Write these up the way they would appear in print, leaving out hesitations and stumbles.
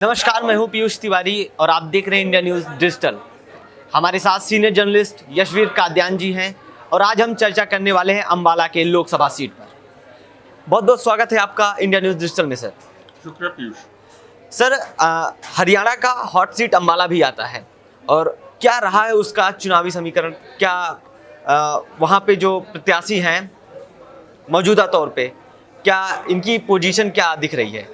नमस्कार, मैं हूं पीयूष तिवारी और आप देख रहे हैं इंडिया न्यूज़ डिजिटल। हमारे साथ सीनियर जर्नलिस्ट यशवीर कादयान जी हैं और आज हम चर्चा करने वाले हैं अंबाला के लोकसभा सीट पर। बहुत बहुत स्वागत है आपका इंडिया न्यूज़ डिजिटल में सर। शुक्रिया पीयूष। सर, हरियाणा का हॉट सीट अंबाला भी आता है और क्या रहा है उसका चुनावी समीकरण? क्या वहाँ पे जो प्रत्याशी हैं मौजूदा तौर पे, क्या इनकी पोजीशन क्या दिख रही है?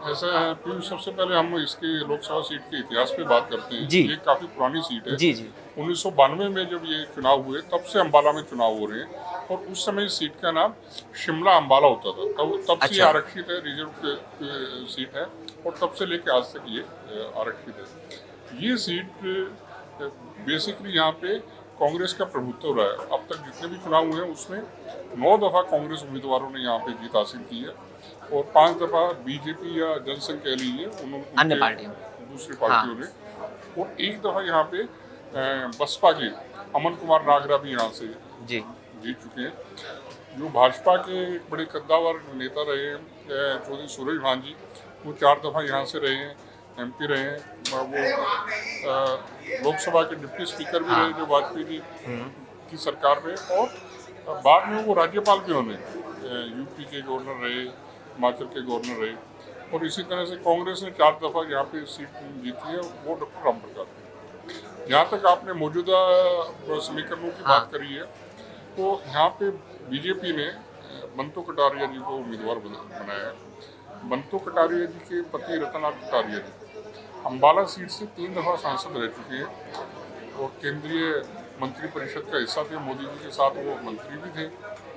ऐसा है पीयूष, सबसे पहले हम इसके लोकसभा सीट के इतिहास पे बात करते हैं। जी। ये काफ़ी पुरानी सीट है। जी जी। 1992 में जब ये चुनाव हुए तब से अंबाला में चुनाव हो रहे हैं और उस समय इस सीट का नाम शिमला अंबाला होता था। तब से ये अच्छा। आरक्षित है, रिजर्व सीट है और तब से लेके आज तक ये आरक्षित है। ये सीट बेसिकली यहाँ पे कांग्रेस का प्रभुत्व रहा है। अब तक जितने भी चुनाव हुए हैं उसमें 9 दफ़ा कांग्रेस उम्मीदवारों ने यहाँ पे जीत हासिल की है और 5 दफ़ा बीजेपी या जनसंघ कह लीजिए अन्य पार्टियों, दूसरी पार्टियों ने, और एक दफ़ा यहाँ पे बसपा के अमन कुमार नागरा भी यहाँ से जी जीत चुके हैं। जो भाजपा के एक बड़े कद्दावर नेता रहे हैं चौधरी सूरज भान जी, वो 4 दफ़ा यहाँ से रहे हैं, एमपी रहे हैं। वो लोकसभा के डिप्टी स्पीकर भी रहे जो वाजपेयी जी की सरकार में, और बाद में वो राज्यपाल भी होने, यूपी के गवर्नर रहे, हिमाचल के गवर्नर रहे, और इसी तरह से कांग्रेस ने 4 दफ़ा यहाँ पे सीट जीती है, वो डॉक्टर राम प्रकाश। जहाँ तक आपने मौजूदा समीकरणों की बात करी है, तो यहाँ पे बीजेपी ने बंतो कटारिया जी को उम्मीदवार बनाया है। बंतो कटारिया जी के पति रतनलाल कटारिया जी अंबाला सीट से 3 दफ़ा सांसद रह चुके हैं और केंद्रीय मंत्रिपरिषद का हिस्सा थे। मोदी जी के साथ वो मंत्री भी थे,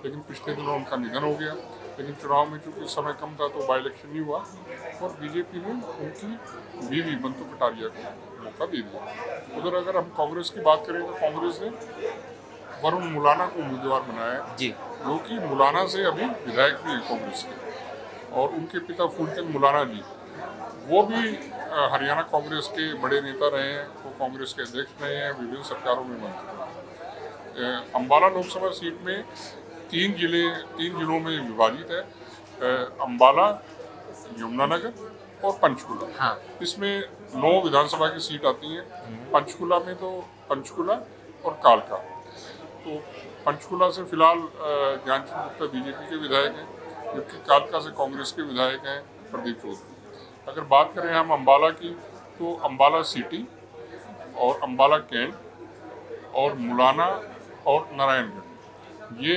लेकिन पिछले दिनों उनका निधन हो गया। लेकिन चुनाव में चूँकि समय कम था तो बाई इलेक्शन नहीं हुआ और बीजेपी ने उनकी बीवी बंतो कटारिया को मौका दे दिया। उधर अगर हम कांग्रेस की बात करें तो कांग्रेस ने वरुण मुलाना को उम्मीदवार बनाया है जी। जो कि मुलाना से अभी विधायक भी है कांग्रेस के, और उनके पिता फूलचंद मुलाना जी वो भी हरियाणा कांग्रेस के बड़े नेता रहे हैं। वो कांग्रेस के अध्यक्ष रहे हैं, विभिन्न सरकारों में मंत्री रहे। अंबाला लोकसभा सीट में 3 जिलों में विभाजित है, अंबाला, यमुनानगर और पंचकुला। हाँ। इसमें 9 विधानसभा की सीट आती हैं। पंचकुला में तो पंचकुला और कालका, तो पंचकुला से फिलहाल ज्ञानचंद गुप्ता बीजेपी के विधायक हैं, जबकि कालका से कांग्रेस के विधायक हैं प्रदीप चौधरी। अगर बात करें हम अंबाला की, तो अंबाला सिटी और अंबाला कैंट और मुलाना और नारायणगढ़, ये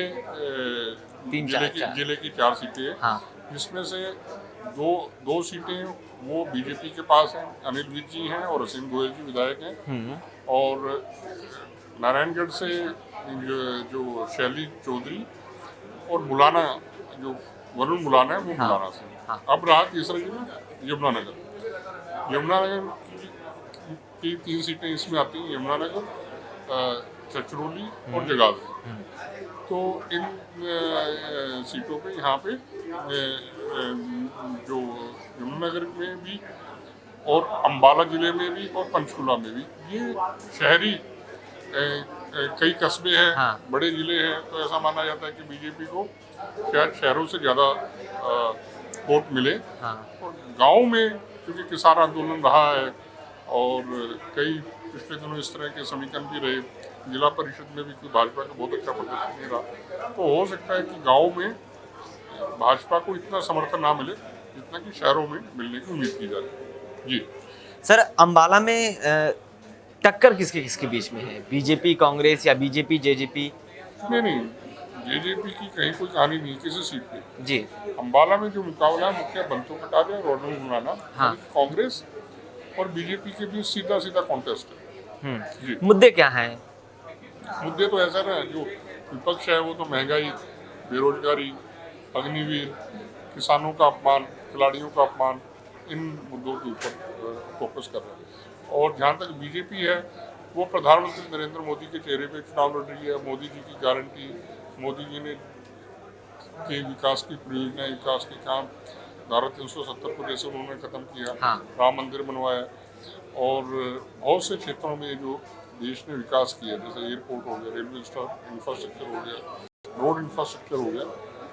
जिले की 4 सीटें हैं। हाँ। जिसमें से दो सीटें वो बीजेपी के पास हैं, अनिल विज जी हैं और असीम गोयल जी विधायक हैं, और नारायणगढ़ से जो शैली चौधरी और मुलाना जो वरुण मुलाना है वो मुलाना से। अब रहा तीसरा जिला यमुनानगर। यमुनानगर की 3 सीटें इसमें आती हैं, यमुनानगर, छछरौली और जगाधरी। तो इन सीटों पे यहाँ पे जो यमुनानगर में भी और अंबाला जिले में भी और पंचकुला में भी, ये शहरी कई कस्बे हैं। हाँ। बड़े जिले हैं, तो ऐसा माना जाता है कि बीजेपी को शायद शहरों से ज़्यादा वोट मिले। हाँ। और गाँव में क्योंकि किसान आंदोलन रहा है और कई पिछले दिनों इस तरह के समीकरण भी रहे, जिला परिषद में भी कोई भाजपा का बहुत अच्छा प्रदर्शन नहीं रहा, तो हो सकता है कि गाँव में भाजपा को इतना समर्थन ना मिले जितना कि शहरों में मिलने की उम्मीद की जा रही है। जी सर, अंबाला में टक्कर किसके किसके बीच में है? बीजेपी कांग्रेस या बीजेपी जेजेपी? नहीं, जेजेपी की कहीं कोई कहानी नहीं है किसी सीट पे। जी। अंबाला में जो मुकाबला है मुख्य बंतो कटारिया और वरुण मुलाना, हाँ। कांग्रेस और बीजेपी के बीच सीधा कॉन्टेस्ट है। जी। मुद्दे क्या हैं? मुद्दे तो ऐसा ना, जो विपक्ष है वो तो महंगाई, बेरोजगारी, अग्निवीर, किसानों का अपमान, खिलाड़ियों का अपमान, इन मुद्दों के ऊपर फोकस कर रहे हैं। और जहाँ तक बीजेपी है, वो प्रधानमंत्री नरेंद्र मोदी के चेहरे पे चुनाव लड़ रही है। मोदी जी की गारंटी, मोदी जी ने के विकास की परियोजनाएं, विकास के काम, धारा 370 को जैसे उन्होंने ख़त्म किया। हाँ। राम मंदिर बनवाया और बहुत से क्षेत्रों में जो देश ने विकास किया, जैसे एयरपोर्ट हो गया, रेलवे इंफ्रास्ट्रक्चर हो गया, रोड इंफ्रास्ट्रक्चर हो गया,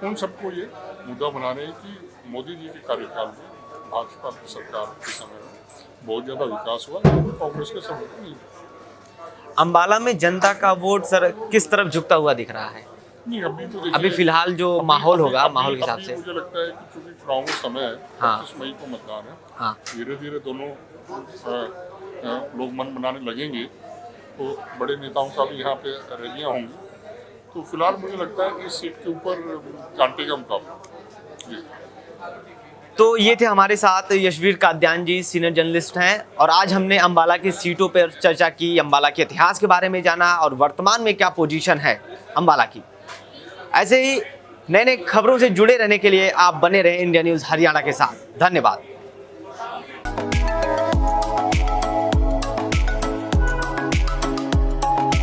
उन सबको ये मुद्दा बना रहे हैं कि मोदी जी के कार्यकाल में भाजपा की सरकार के समय में बहुत ज़्यादा विकास हुआ, लेकिन कांग्रेस के समय में नहीं हुआ। अम्बाला में जनता का वोट सर किस तरफ झुकता हुआ दिख रहा है? नहीं, अभी तो देखिए, अभी फिलहाल जो माहौल होगा, माहौल के हिसाब अभी से। मुझे लगता है कि चूंकि चुनाव का समय है, हाँ। 25 मई को मतदान है, हाँ, धीरे धीरे दोनों लोग मन बनाने लगेंगे, तो बड़े नेताओं का भी यहाँ पे रैलियाँ होंगी। तो फिलहाल मुझे लगता है कि इस सीट के ऊपर कांटे का मुकाबला। जी। तो ये थे हमारे साथ यशवीर काद्यान जी, सीनियर जर्नलिस्ट हैं, और आज हमने अम्बाला की सीटों पर चर्चा की, अम्बाला के इतिहास के बारे में जाना और वर्तमान में क्या पोजीशन है अम्बाला की। ऐसे ही नए नए खबरों से जुड़े रहने के लिए आप बने रहें इंडिया न्यूज़ हरियाणा के साथ। धन्यवाद।